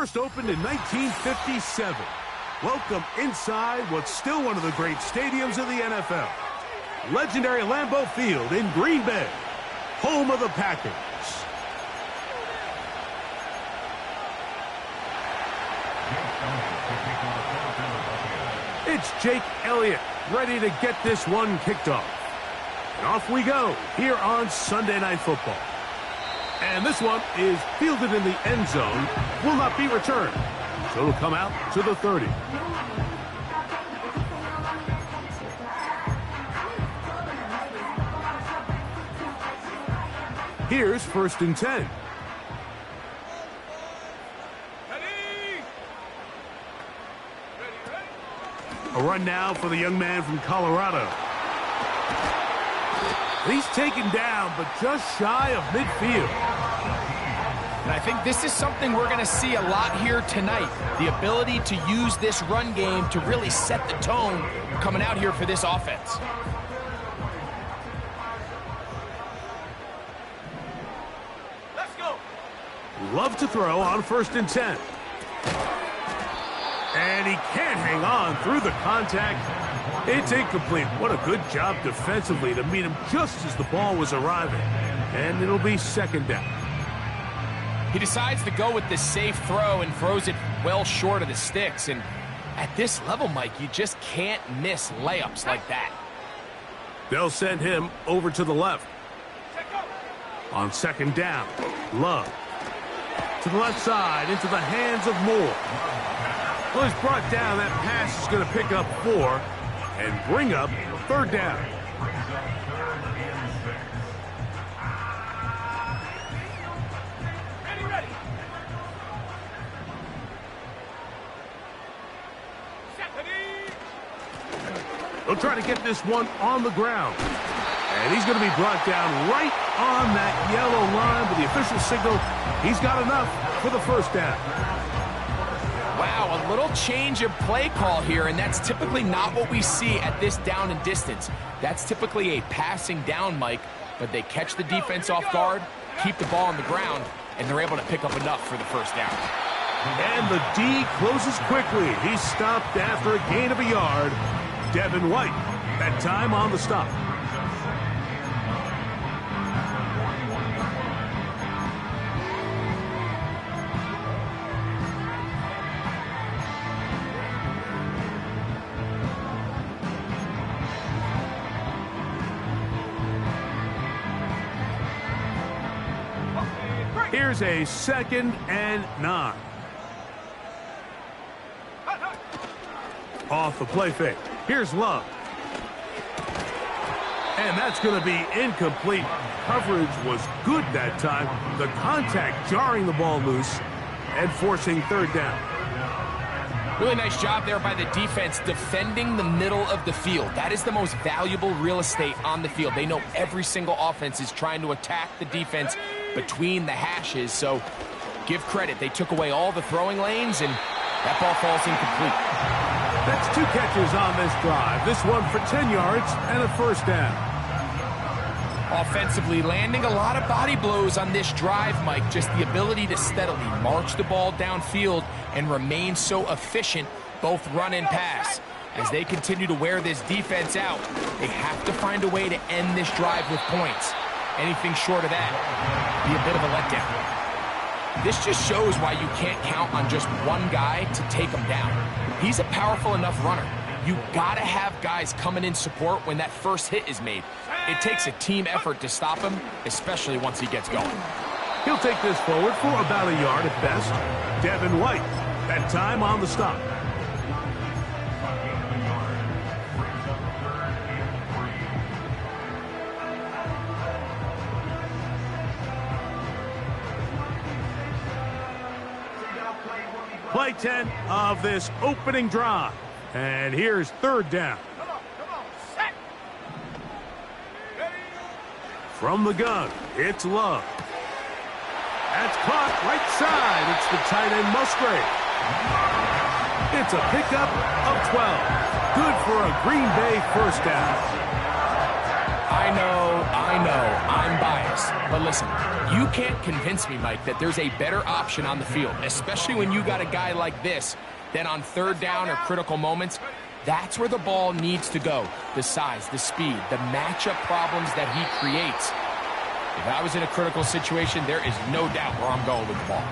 first opened in 1957. Welcome inside what's still one of the great stadiums of the NFL. Legendary Lambeau Field in Green Bay, home of the Packers. It's Jake Elliott ready to get this one kicked off. And off we go here on Sunday Night Football. And this one is fielded in the end zone, will not be returned. So it'll come out to the 30. Here's 1st and 10. A run now for the young man from Colorado. He's taken down, but just shy of midfield. And I think this is something we're going to see a lot here tonight. The ability to use this run game to really set the tone coming out here for this offense. Let's go. Love to throw on 1st and 10. And he can't hang on through the contact. It's incomplete. What a good job defensively to meet him just as the ball was arriving. And it'll be 2nd down. He decides to go with the safe throw and throws it well short of the sticks. And at this level, Mike, you just can't miss layups like that. They'll send him over to the left. On 2nd down, Love. To the left side, into the hands of Moore. Well, he's brought down. That pass is going to pick up 4 and bring up 3rd down. Ready. They'll try to get this one on the ground. And he's going to be brought down right on that yellow line, but the official signal, he's got enough for the 1st down. Wow, a little change of play call here, and that's typically not what we see at this down and distance. That's typically a passing down, Mike, but they catch the defense off guard, keep the ball on the ground, and they're able to pick up enough for the 1st down. And the D closes quickly. He's stopped after a gain of a yard. Devin White, that time on the stop. Here's a 2nd and 9. Off the play fake. Here's Love. And that's going to be incomplete. Coverage was good that time. The contact jarring the ball loose and forcing 3rd down. Really nice job there by the defense defending the middle of the field. That is the most valuable real estate on the field. They know every single offense is trying to attack the defense between the hashes, so give credit. They took away all the throwing lanes, and that ball falls incomplete. That's 2 catches on this drive. This one for 10 yards and a 1st down. Offensively, landing a lot of body blows on this drive, Mike. Just the ability to steadily march the ball downfield and remain so efficient, both run and pass. As they continue to wear this defense out, they have to find a way to end this drive with points. Anything short of that be a bit of a letdown. This just shows why you can't count on just one guy to take him down. He's a powerful enough runner. You gotta have guys coming in support when that first hit is made. It takes a team effort to stop him, especially once he gets going. He'll take this forward for about a yard at best. Devin White, that time on the stop. Play 10 of this opening drive. And here's 3rd down. Set. From the gun, it's Love. That's caught right side. It's the tight end Musgrave. It's a pickup of 12. Good for a Green Bay 1st down. I I know, I'm biased. But listen, you can't convince me, Mike, that there's a better option on the field, especially when you got a guy like this, than on third down or critical moments. That's where the ball needs to go. The size, the speed, the matchup problems that he creates. If I was in a critical situation, there is no doubt where I'm going with the ball.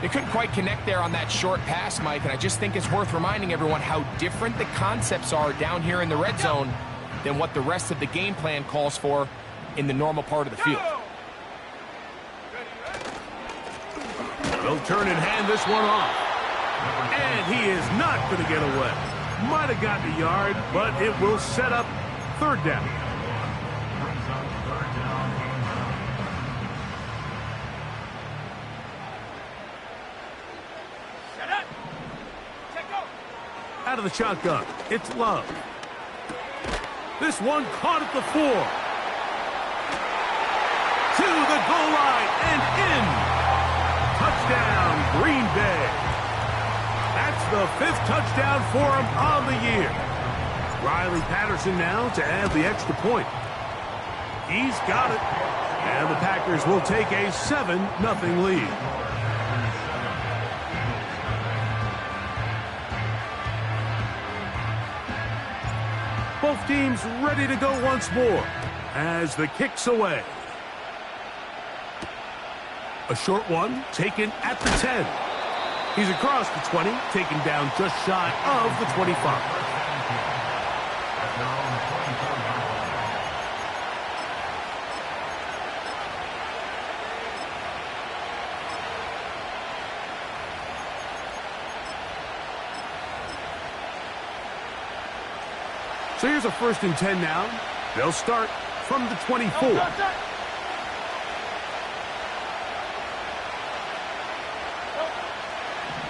They couldn't quite connect there on that short pass, Mike, and I just think it's worth reminding everyone how different the concepts are down here in the red zone than what the rest of the game plan calls for in the normal part of the field. They'll turn and hand this one off. And he is not going to get away. Might have gotten a yard, but it will set up third down. Out of the shotgun, it's Love. This one caught at the 4. To the goal line and in. Touchdown, Green Bay. That's the 5th touchdown for him on the year. Riley Patterson now to add the extra point. He's got it. And the Packers will take a 7-0 lead. Both teams ready to go once more as the kick's away. A short one taken at the 10. He's across the 20, taken down just shy of the 25. So here's a 1st and 10 now. They'll start from the 24.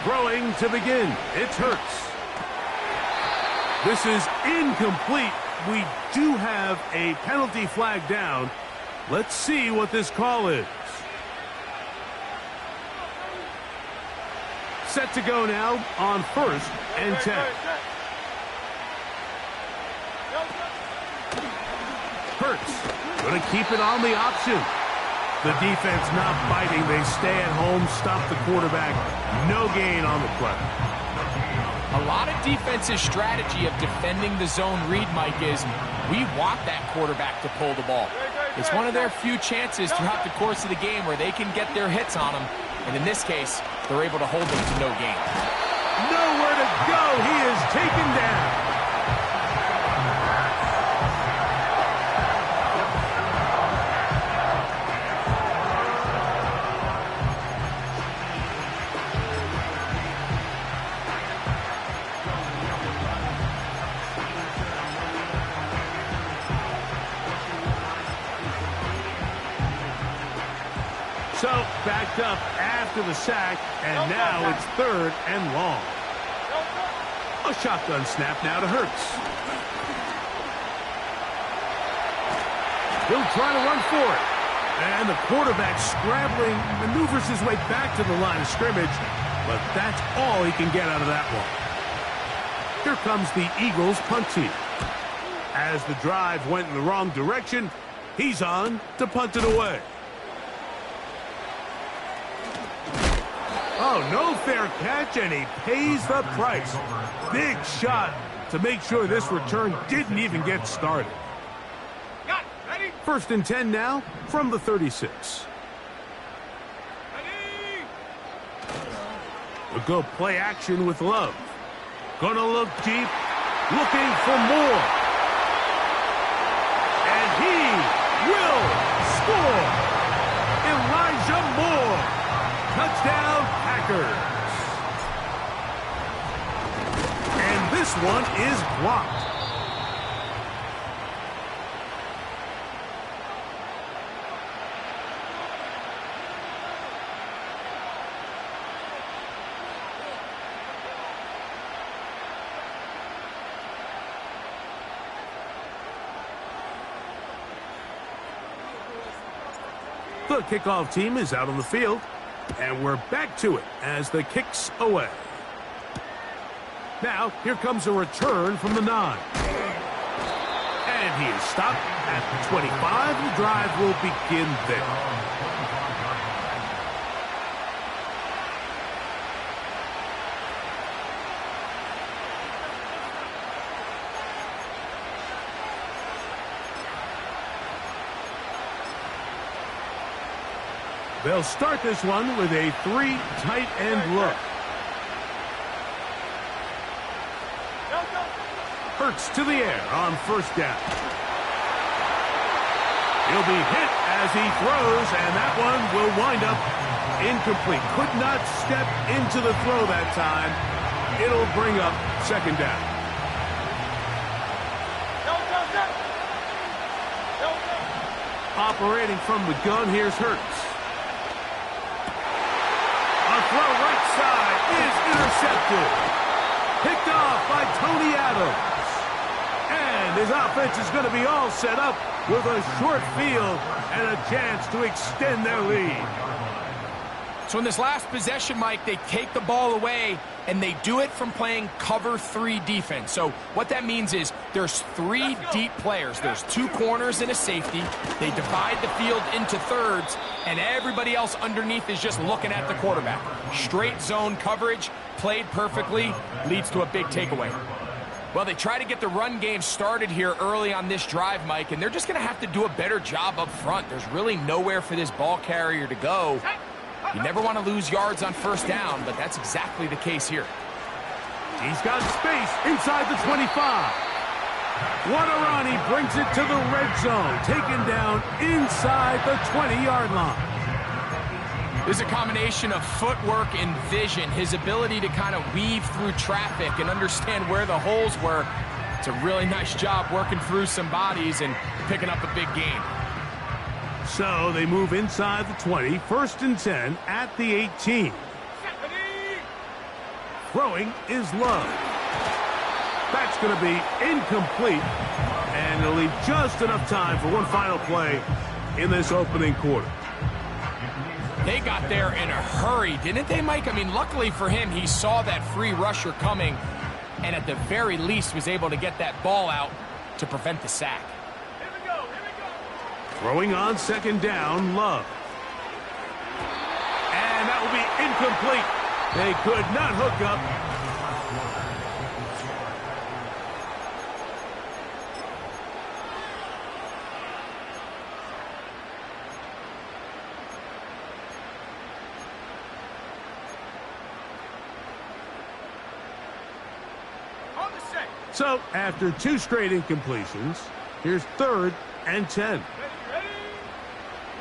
Throwing to begin. It's Hurts. This is incomplete. We do have a penalty flag down. Let's see what this call is. Set to go now on 1st and 10. Hurts going to keep it on the option. The defense not biting. They stay at home, stop the quarterback. No gain on the play. A lot of defense's strategy of defending the zone read, Mike, is we want that quarterback to pull the ball. It's one of their few chances throughout the course of the game where they can get their hits on him. And in this case, they're able to hold them to no gain. Nowhere to go. He is taken down. So, backed up after the sack, and now it's 3rd and long. A shotgun snap now to Hurts. He'll try to run for it. And the quarterback scrambling, maneuvers his way back to the line of scrimmage, but that's all he can get out of that one. Here comes the Eagles punt team. As the drive went in the wrong direction, he's on to punt it away. Oh, no fair catch, and he pays the price. Big shot to make sure this return didn't even get started. 1st and 10 now from the 36. We'll go play action with Love. Gonna look deep, looking for more. And he will score. Elijah Moore. Touchdown, Packers. And this one is blocked. The kickoff team is out on the field. And we're back to it as the kick's away. Now, here comes a return from the 9. And And he is stopped at the 25. The drive will begin there. They'll start this one with a 3 tight end look. Hurts to the air on first down. He'll be hit as he throws, and that one will wind up incomplete. Could not step into the throw that time. It'll bring up second down. Operating from the gun, here's Hurts. A throw right side is intercepted. Picked off by Tony Adams. And his offense is going to be all set up with a short field and a chance to extend their lead. So in this last possession, Mike, they take the ball away, and they do it from playing cover 3 defense. So what that means is there's 3 deep players. There's 2 corners and a safety. They divide the field into thirds, and everybody else underneath is just looking at the quarterback. Straight zone coverage, played perfectly, leads to a big takeaway. Well, they try to get the run game started here early on this drive, Mike, and they're just going to have to do a better job up front. There's really nowhere for this ball carrier to go. You never want to lose yards on first down, but that's exactly the case here. He's got space inside the 25. Guarani brings it to the red zone, taken down inside the 20-yard line. There's a combination of footwork and vision, his ability to kind of weave through traffic and understand where the holes were. It's a really nice job working through some bodies and picking up a big gain. So they move inside the 20, 1st and 10 at the 18. Throwing is Love. That's going to be incomplete, and it'll leave just enough time for one final play in this opening quarter. They got there in a hurry, didn't they, Mike? I mean, luckily for him, he saw that free rusher coming, and at the very least was able to get that ball out to prevent the sack. Throwing on 2nd down, Love. And that will be incomplete. They could not hook up. So, after 2 straight incompletions, here's 3rd and 10.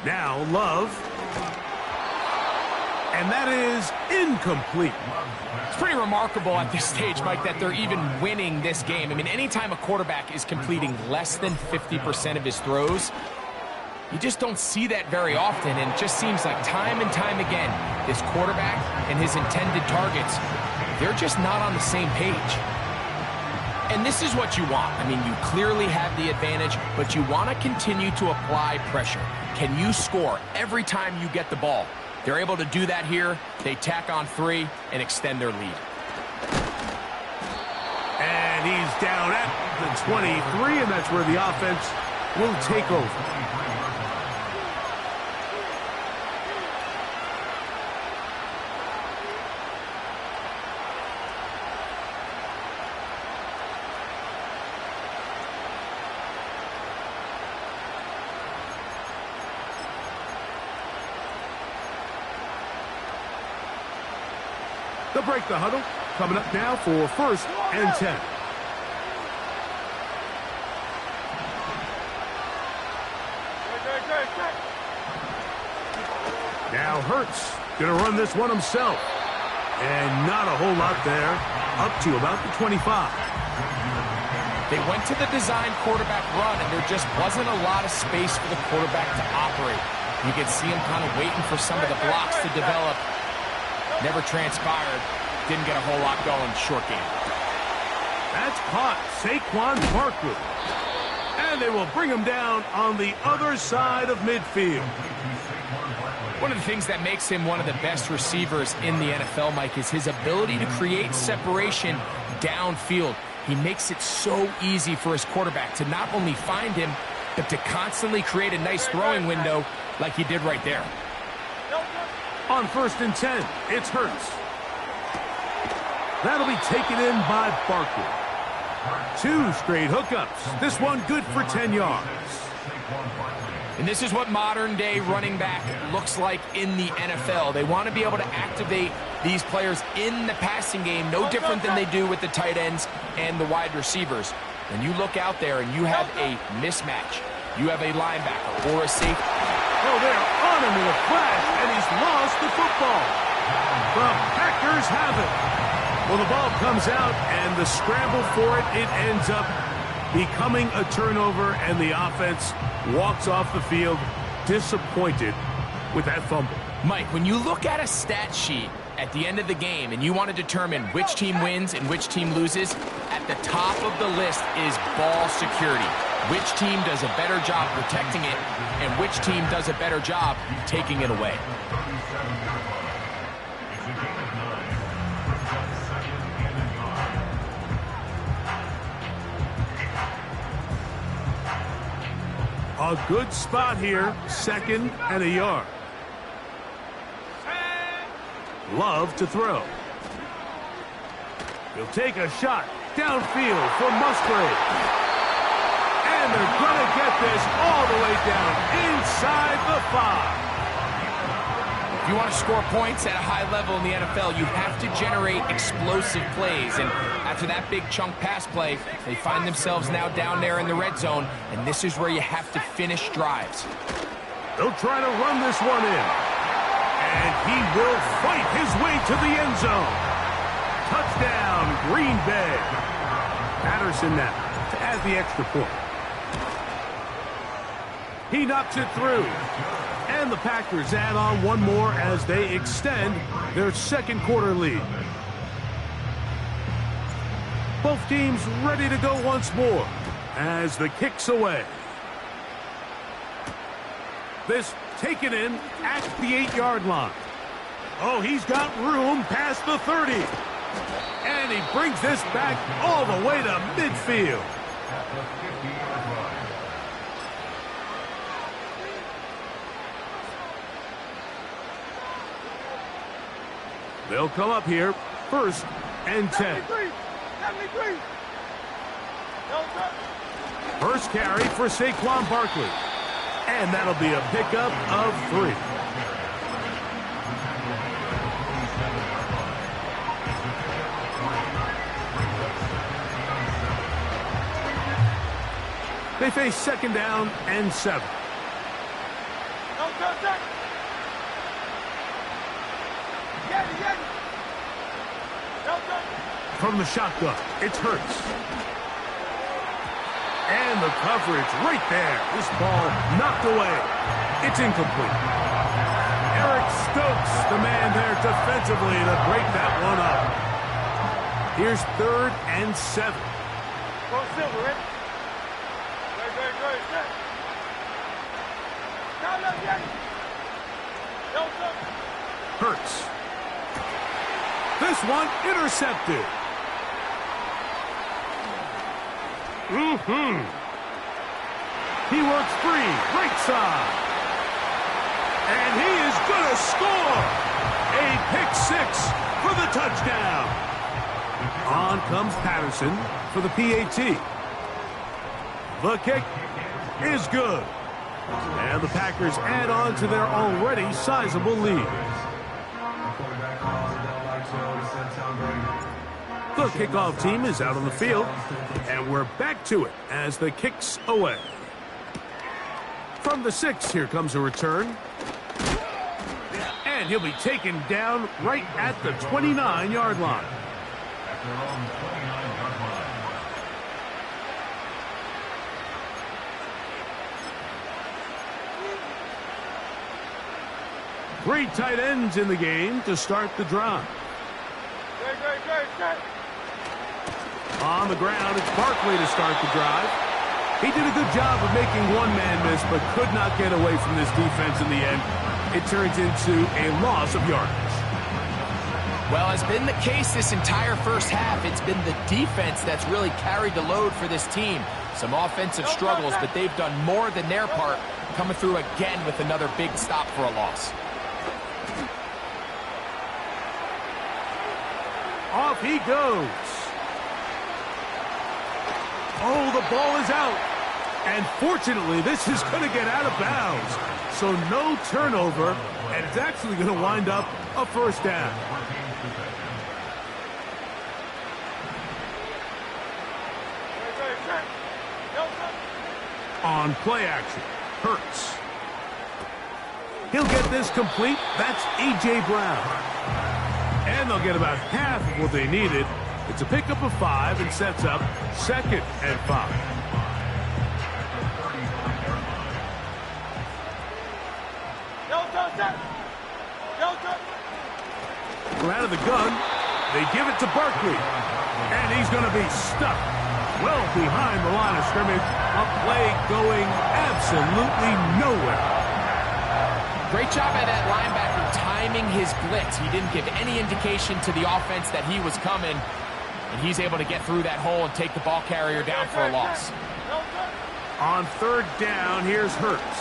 Now Love. And that is incomplete. It's pretty remarkable at this stage, Mike, that they're even winning this game. I mean, anytime a quarterback is completing less than 50% of his throws, you just don't see that very often, and it just seems like time and time again, this quarterback and his intended targets, they're just not on the same page. And this is what you want. I mean, you clearly have the advantage, but you want to continue to apply pressure. Can you score every time you get the ball? They're able to do that here. They tack on 3 and extend their lead. And he's down at the 23, and that's where the offense will take over. They'll break the huddle. Coming up now for 1st and 10. Now Hurts going to run this one himself. And not a whole lot there. Up to about the 25. They went to the design quarterback run, and there just wasn't a lot of space for the quarterback to operate. You could see him kind of waiting for some of the blocks to develop. Never transpired. Didn't get a whole lot going. Short game. That's caught. Saquon Barkley. And they will bring him down on the other side of midfield. One of the things that makes him one of the best receivers in the NFL, Mike, is his ability to create separation downfield. He makes it so easy for his quarterback to not only find him, but to constantly create a nice throwing window like he did right there. On 1st and 10, it's Hurts. That'll be taken in by Barkley. 2 straight hookups. This one good for 10 yards. And this is what modern-day running back looks like in the NFL. They want to be able to activate these players in the passing game, no different than they do with the tight ends and the wide receivers. When you look out there and you have a mismatch, you have a linebacker or a safety. Oh, they're on him in a flash, and he's lost the football. The Packers have it. Well, the ball comes out, and the scramble for it, it ends up becoming a turnover, and the offense walks off the field disappointed with that fumble. Mike, when you look at a stat sheet at the end of the game and you want to determine which team wins and which team loses, at the top of the list is ball security. Which team does a better job protecting it and which team does a better job taking it away. A good spot here, 2nd and a yard. Love to throw. He'll take a shot downfield for Musgrave. And they're going to get this all the way down inside the 5. If you want to score points at a high level in the NFL, you have to generate explosive plays. And after that big chunk pass play, they find themselves now down there in the red zone, and this is where you have to finish drives. They'll try to run this one in. And he will fight his way to the end zone. Touchdown, Green Bay. Patterson now to add the extra point. He knocks it through. And the Packers add on one more as they extend their 2nd quarter lead. Both teams ready to go once more as the kick's away. This taken in at the 8-yard line. Oh, he's got room past the 30. And he brings this back all the way to midfield. They'll come up here, 1st and 10. First carry for Saquon Barkley. And that'll be a pickup of 3. They face 2nd down and 7. From the shotgun, it's Hurts. And the coverage right there. This ball knocked away. It's incomplete. Eric Stokes, the man there defensively to break that one up. Here's 3rd and 7. Hurts. This one intercepted. He works free, right side. And he is going to score. A pick 6 for the touchdown. On comes Patterson for the PAT. The kick is good. And the Packers add on to their already sizable lead. The kickoff team is out on the field, and we're back to it as the kick's away. From the 6, here comes a return. And he'll be taken down right at the 29-yard line. Three tight ends in the game to start the drive. On the ground, it's Barkley to start the drive. He did a good job of making one man miss, but could not get away from this defense in the end. It turns into a loss of yardage. Well, has been the case this entire first half. It's been the defense that's really carried the load for this team. Some offensive struggles, but they've done more than their part, coming through again with another big stop for a loss. Off he goes. Oh, the ball is out. And fortunately, this is going to get out of bounds. So no turnover, and it's actually going to wind up a first down. On play action, Hurts. He'll get this complete. That's A.J. Brown. And they'll get about half of what they needed. It's a pickup of 5 and sets up 2nd and 5. Out of the gun, they give it to Barkley. And he's going to be stuck well behind the line of scrimmage. A play going absolutely nowhere. Great job by that linebacker timing his blitz. He didn't give any indication to the offense that he was coming. And he's able to get through that hole and take the ball carrier down for a loss. On 3rd down, here's Hurts.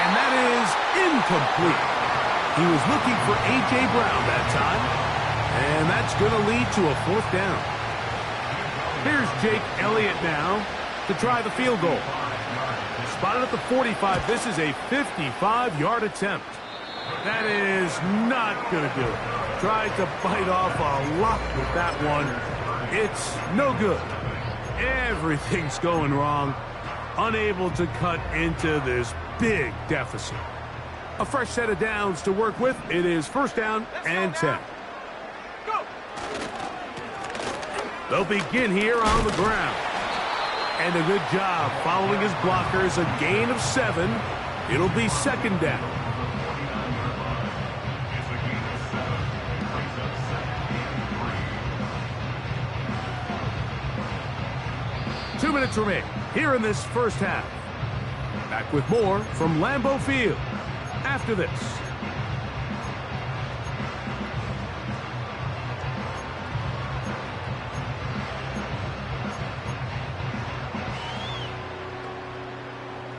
And that is incomplete. He was looking for A.J. Brown that time. And that's going to lead to a 4th down. Here's Jake Elliott now to try the field goal. Spotted at the 45. This is a 55-yard attempt. That is not going to do it. Tried to bite off a lot with that one. It's no good. Everything's going wrong. Unable to cut into this big deficit. A fresh set of downs to work with. It is 1st down and 10. They'll begin here on the ground. And a good job following his blockers. A gain of 7. It'll be 2nd down. Two minutes remain here in this first half. Back with more from Lambeau Field after this.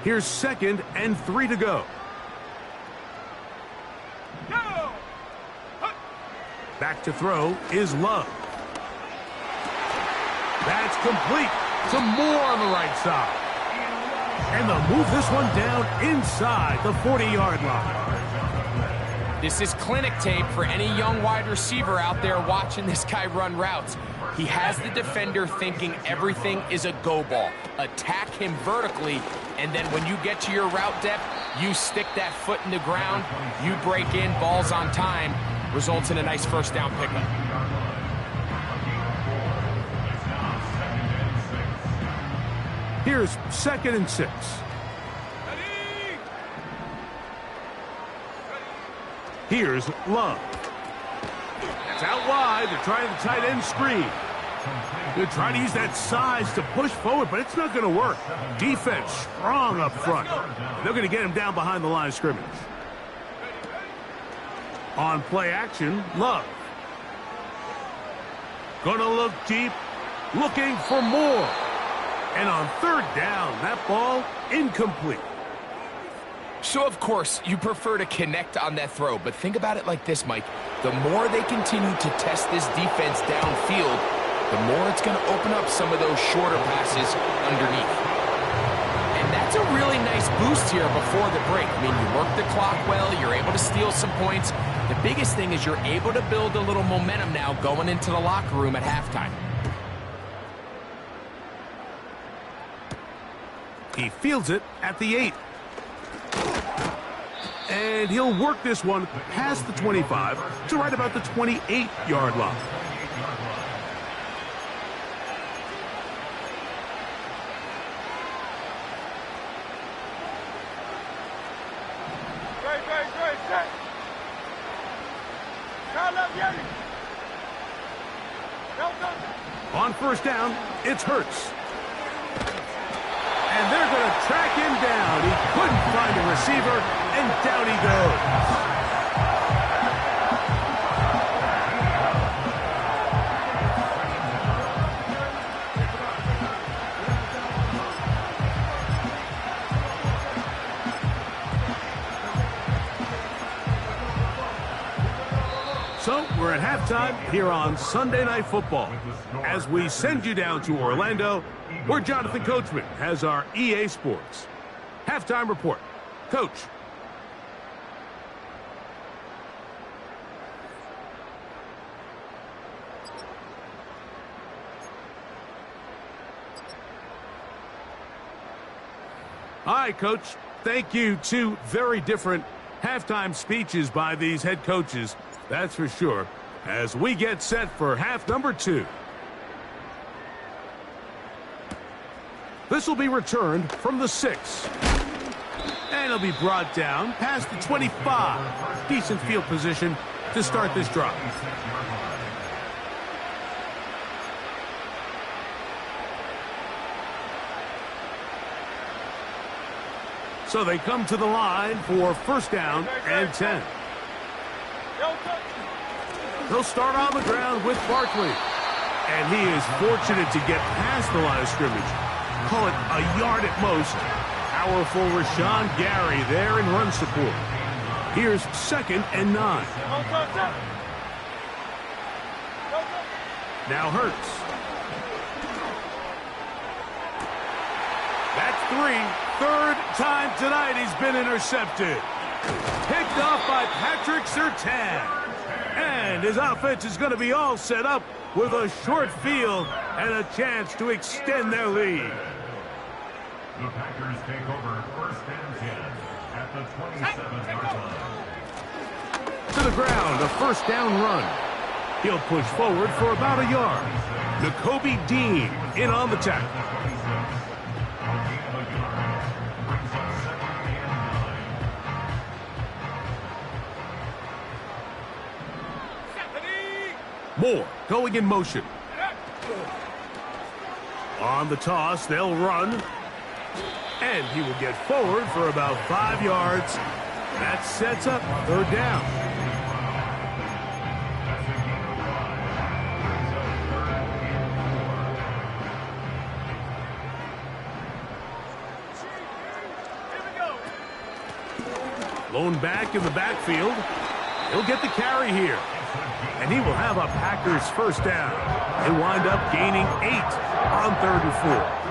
Here's 2nd and 3 to go. Back to throw is Love. That's complete. Some more on the right side. And they'll move this one down inside the 40-yard line. This is clinic tape for any young wide receiver out there watching this guy run routes. He has the defender thinking everything is a go ball. Attack him vertically, and then when you get to your route depth, you stick that foot in the ground, you break in, balls on time, results in a nice 1st down pickup. Here's 2nd and 6. Here's Love. That's out wide. They're trying the tight end screen. They're trying to use that size to push forward, but it's not going to work. Defense strong up front. They're going to get him down behind the line of scrimmage. On play action, Love. Going to look deep, looking for more. And on 3rd down, that ball incomplete. So, of course, you prefer to connect on that throw, but think about it like this, Mike. The more they continue to test this defense downfield, the more it's going to open up some of those shorter passes underneath. And that's a really nice boost here before the break. I mean, you work the clock well, you're able to steal some points. The biggest thing is you're able to build a little momentum now going into the locker room at halftime. He fields it at the 8. And he'll work this one past the 25 to right about the 28-yard line. On 1st down, it's Hurts. And they're going to track him down around. He couldn't find a receiver, and down he goes. So, we're at halftime here on Sunday Night Football. As we send you down to Orlando, where Jonathan Coachman has our EA Sports halftime report. Coach. All right, Coach. Thank you. Two very different halftime speeches by these head coaches. That's for sure, as we get set for half number 2. This will be returned from the 6. And it'll be brought down past the 25. Decent field position to start this drive. So they come to the line for first down and 10. They'll start on the ground with Barkley. And he is fortunate to get past the line of scrimmage. Call it a yard at most. Powerful Rashawn Gary there in run support. Here's 2nd and 9. Now Hurts. That's 3. Third time tonight he's been intercepted. Picked off by Patrick Surtain. And his offense is going to be all set up with a short field and a chance to extend their lead. The Packers take over 1st and 10 at the 27-yard line. To the ground, a first down run. He'll push forward for about a yard. Nakobe Dean in on the tackle. Moore going in motion. On the toss, they'll run. And he will get forward for about 5 yards. That sets up 3rd down. Lone back in the backfield. He'll get the carry here. And he will have a Packers first down. They wind up gaining 8 on 3rd and 4.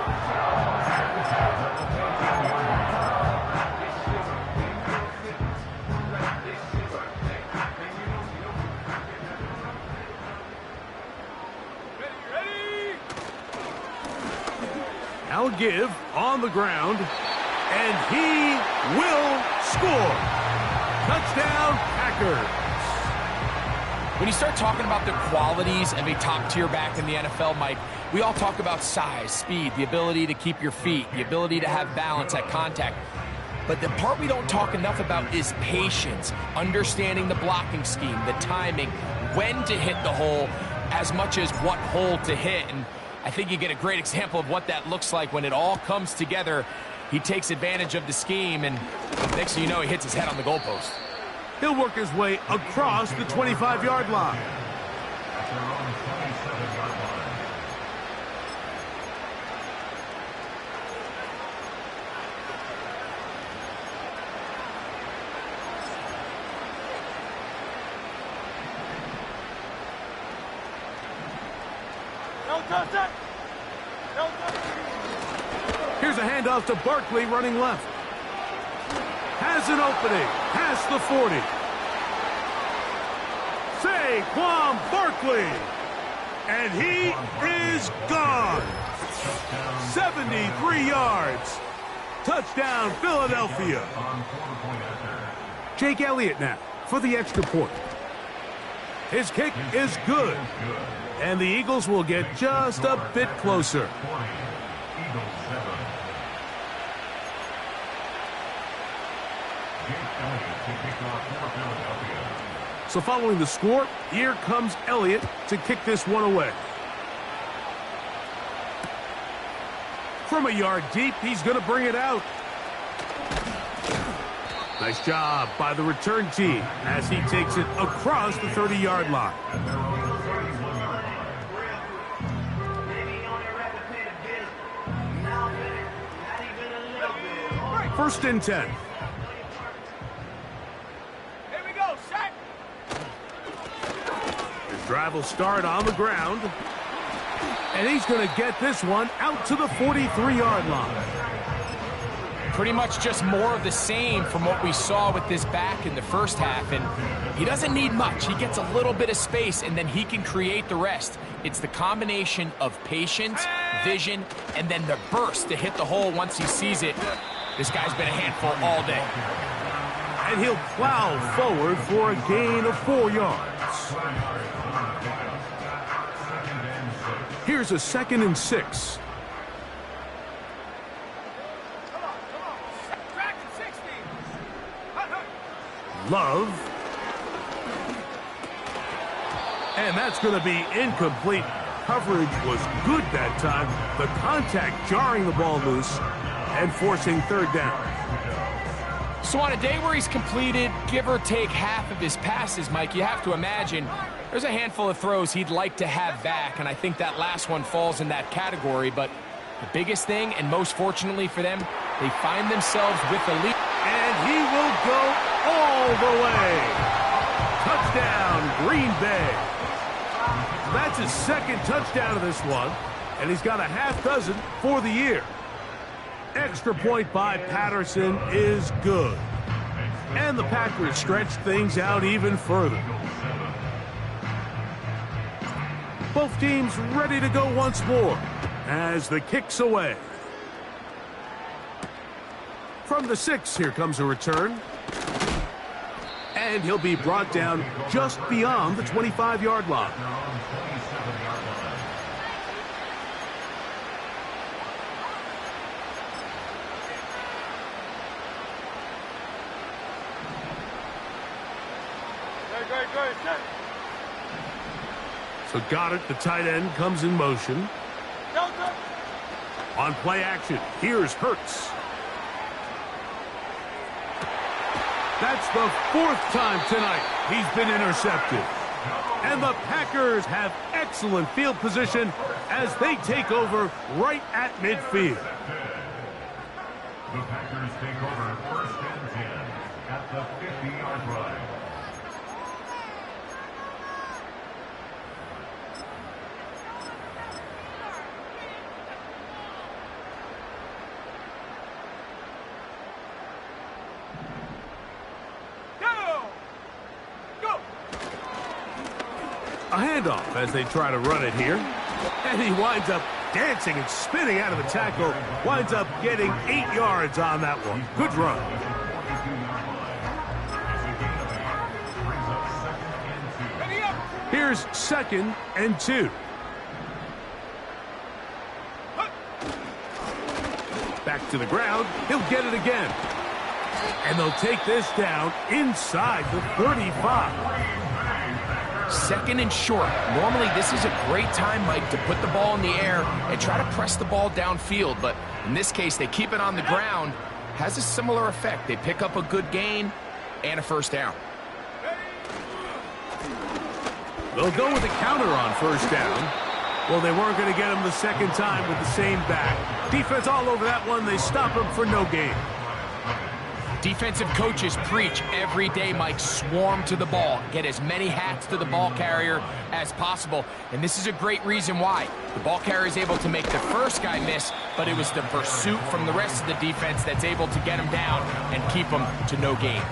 Now give on the ground, and he will score. Touchdown, Packers. When you start talking about the qualities of a top-tier back in the NFL, Mike, we all talk about size, speed, the ability to keep your feet, the ability to have balance at contact. But the part we don't talk enough about is patience, understanding the blocking scheme, the timing, when to hit the hole, as much as what hole to hit. And I think you get a great example of what that looks like when it all comes together. He takes advantage of the scheme, and next thing you know, he hits his head on the goalpost. He'll work his way across the 25-yard line. Here's a handoff to Barkley running left. Has an opening, past the 40. Saquon Barkley. And he is gone. 73 yards. Touchdown, Philadelphia. Jake Elliott now for the extra point. His kick is good. And the Eagles will get just a bit closer. So following the score, here comes Elliott to kick this one away. From a yard deep, he's going to bring it out. Nice job by the return team as he takes it across the 30-yard line. First and 10. Here we go, set. His drive will start on the ground. And he's going to get this one out to the 43-yard line. Pretty much just more of the same from what we saw with this back in the first half. And he doesn't need much. He gets a little bit of space, and then he can create the rest. It's the combination of patience, vision, and then the burst to hit the hole once he sees it. This guy's been a handful all day. And he'll plow forward for a gain of 4 yards. Here's a 2nd and 6. Love. And that's going to be incomplete. Coverage was good that time. The contact jarring the ball loose and forcing 3rd down. So on a day where he's completed, give or take half of his passes, Mike, you have to imagine there's a handful of throws he'd like to have back, and I think that last one falls in that category. But the biggest thing, and most fortunately for them, they find themselves with the lead. And he will go all the way. Touchdown, Green Bay. That's his 2nd touchdown of this one, and he's got a half dozen for the year. Extra point by Patterson is good. And the Packers stretch things out even further. Both teams ready to go once more as the kick's away. From the 6, here comes a return. And he'll be brought down just beyond the 25-yard line. So Goddard, the tight end, comes in motion. On play action, here's Hurts. That's the 4th time tonight he's been intercepted. And the Packers have excellent field position as they take over right at midfield. The Packers take over 1st and 10 at the 50-yard line. A handoff as they try to run it here. And he winds up dancing and spinning out of the tackle. Winds up getting 8 yards on that one. Good run. Here's 2nd and 2. Back to the ground. He'll get it again. And they'll take this down inside the 35. 2nd and short. Normally, this is a great time, Mike, to put the ball in the air and try to press the ball downfield. But in this case, they keep it on the ground. Has a similar effect. They pick up a good gain and a 1st down. They'll go with a counter on 1st down. Well, they weren't going to get him the 2nd time with the same back. Defense all over that one. They stop him for no gain. Defensive coaches preach every day, Mike, swarm to the ball. Get as many hats to the ball carrier as possible. And this is a great reason why. The ball carrier is able to make the first guy miss, but it was the pursuit from the rest of the defense that's able to get him down and keep him to no gain.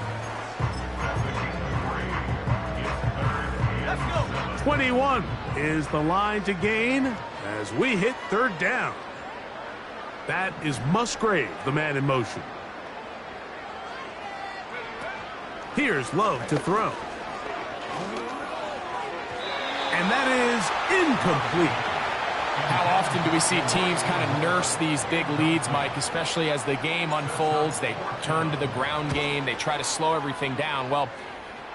21 is the line to gain as we hit 3rd down. That is Musgrave, the man in motion. Here's Love to throw. And that is incomplete. How often do we see teams kind of nurse these big leads, Mike, especially as the game unfolds? They turn to the ground game. They try to slow everything down. Well,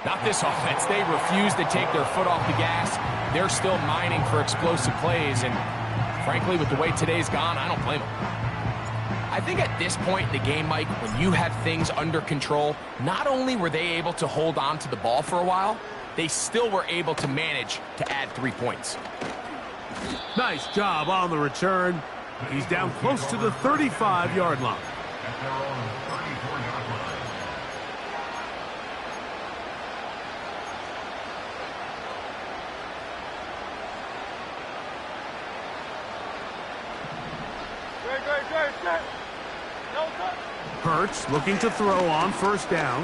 not this offense. They refuse to take their foot off the gas. They're still mining for explosive plays. And frankly, with the way today's gone, I don't blame them. I think at this point in the game, Mike, when you have things under control, not only were they able to hold on to the ball for a while, they still were able to manage to add 3 points. Nice job on the return. He's down close to the 35-yard line. At their own 34-yard line. Hurts looking to throw on first down.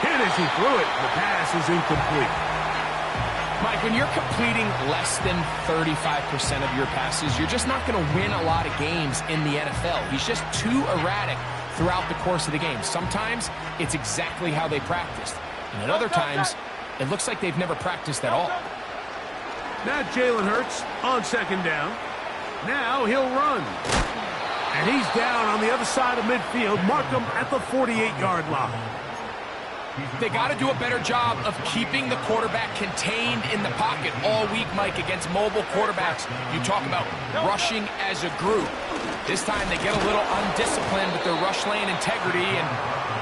Hit as he threw it. The pass is incomplete. Mike, when you're completing less than 35% of your passes, you're just not going to win a lot of games in the NFL. He's just too erratic throughout the course of the game. Sometimes it's exactly how they practiced. And at other times, it looks like they've never practiced at all. Now Jalen Hurts on second down. Now he'll run. And he's down on the other side of midfield. Mark him at the 48-yard line. They got to do a better job of keeping the quarterback contained in the pocket all week, Mike, against mobile quarterbacks. You talk about rushing as a group. This time they get a little undisciplined with their rush lane integrity, and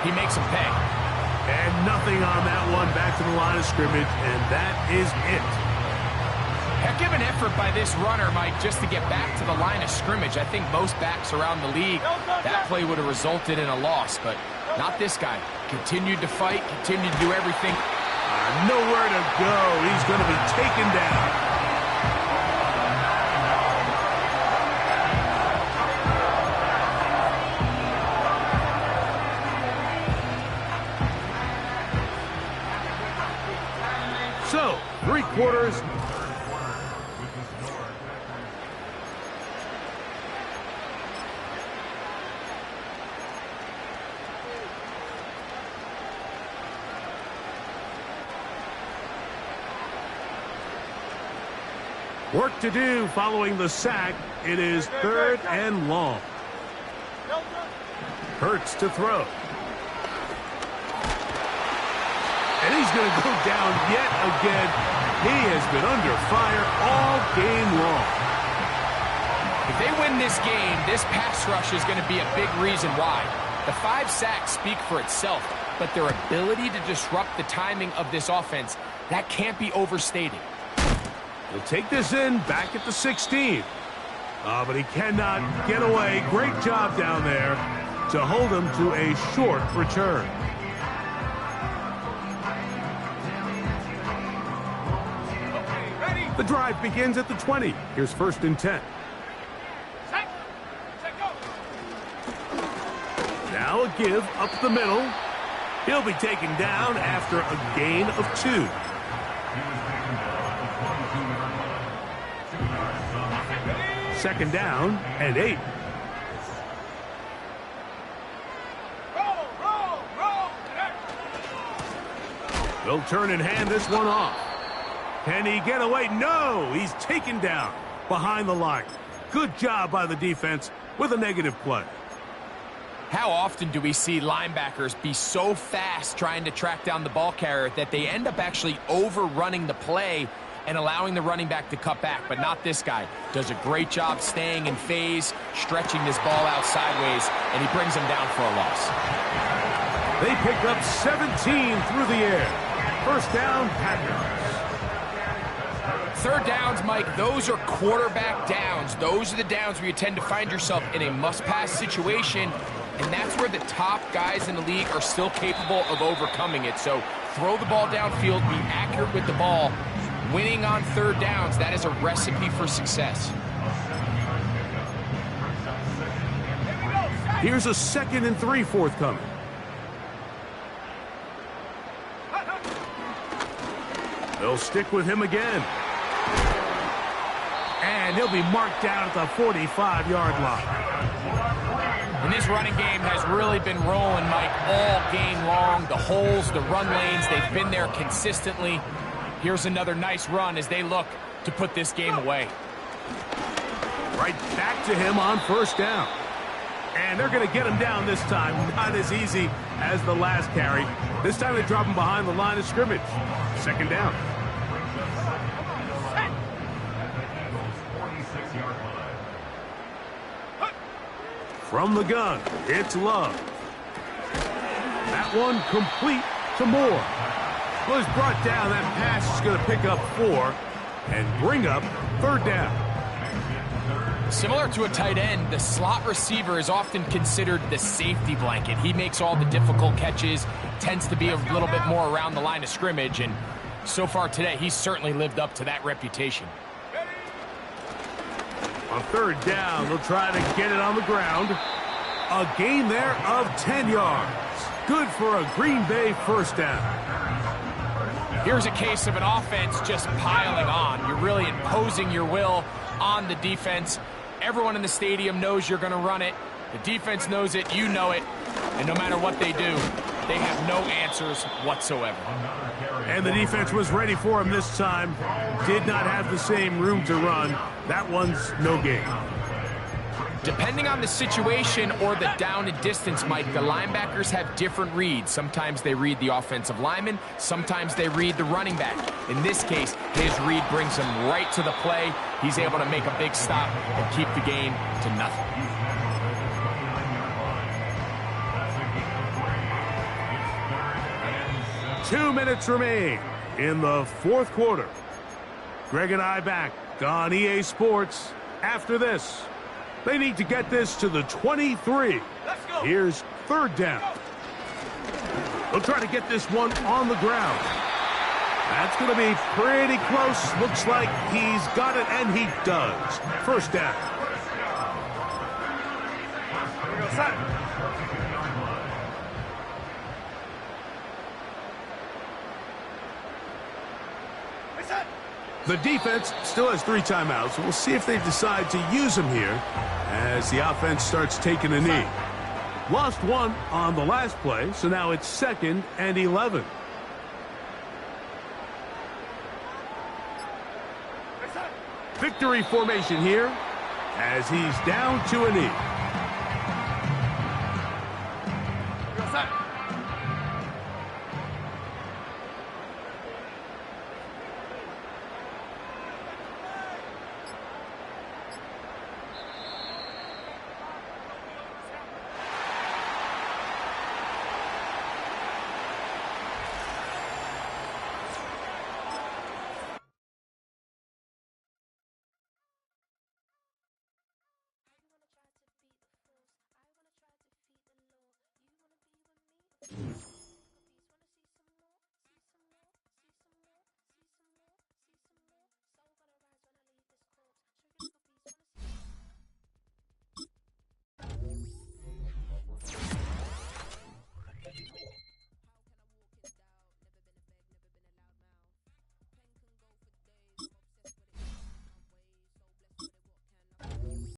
he makes them pay. And nothing on that one, back to the line of scrimmage, and that is it. Heck of an effort by this runner, Mike, just to get back to the line of scrimmage. I think most backs around the league, that play would have resulted in a loss, but not this guy. Continued to fight, continued to do everything. Nowhere to go. He's going to be taken down. So, 3 quarters. Work to do following the sack. It is 3rd and long. Hurts to throw. And he's going to go down yet again. He has been under fire all game long. If they win this game, this pass rush is going to be a big reason why. The 5 sacks speak for itself, but their ability to disrupt the timing of this offense, that can't be overstated. He'll take this in back at the 16. But he cannot get away. Great job down there to hold him to a short return. The drive begins at the 20. Here's 1st and 10. Now a give up the middle. He'll be taken down after a gain of 2. Second down and 8. They'll turn and hand this one off. Can he get away? No, he's taken down behind the line. Good job by the defense with a negative play. How often do we see linebackers be so fast trying to track down the ball carrier that they end up actually overrunning the play and allowing the running back to cut back? But not this guy. Does a great job staying in phase, stretching this ball out sideways, and he brings him down for a loss. They pick up 17 through the air. 1st down, Packers. 3rd downs, Mike, those are quarterback downs. Those are the downs where you tend to find yourself in a must-pass situation, and that's where the top guys in the league are still capable of overcoming it. So throw the ball downfield, be accurate with the ball. Winning on 3rd downs, that is a recipe for success. Here's a 2nd and 3 forthcoming. They'll stick with him again. And he'll be marked down at the 45-yard line. And this running game has really been rolling, Mike, all game long. The holes, the run lanes, they've been there consistently. Here's another nice run as they look to put this game away. Right back to him on 1st down. And they're going to get him down this time. Not as easy as the last carry. This time they drop him behind the line of scrimmage. 2nd down. From the gun, it's Love. That one complete to Moore. Well, he's brought down. That pass is going to pick up 4 and bring up 3rd down. Similar to a tight end, the slot receiver is often considered the safety blanket. He makes all the difficult catches, tends to be a little bit more around the line of scrimmage, and so far today, he's certainly lived up to that reputation. On 3rd down, they'll try to get it on the ground. A gain there of 10 yards. Good for a Green Bay 1st down. Here's a case of an offense just piling on. You're really imposing your will on the defense. Everyone in the stadium knows you're going to run it. The defense knows it, you know it, and no matter what they do, they have no answers whatsoever. And the defense was ready for him this time. Did not have the same room to run. That one's no gain. Depending on the situation or the down and distance, Mike, the linebackers have different reads. Sometimes they read the offensive lineman. Sometimes they read the running back. In this case, his read brings him right to the play. He's able to make a big stop and keep the game to nothing. Two minutes remain in the 4th quarter. Greg and I back on EA Sports after this. They need to get this to the 23. Let's go. Here's 3rd down. They'll try to get this one on the ground. That's going to be pretty close. Looks like he's got it, and he does. 1st down. Here we go, son. The defense still has 3 timeouts. We'll see if they decide to use them here as the offense starts taking a knee. Lost 1 on the last play, so now it's 2nd and 11. Victory formation here as he's down to a knee.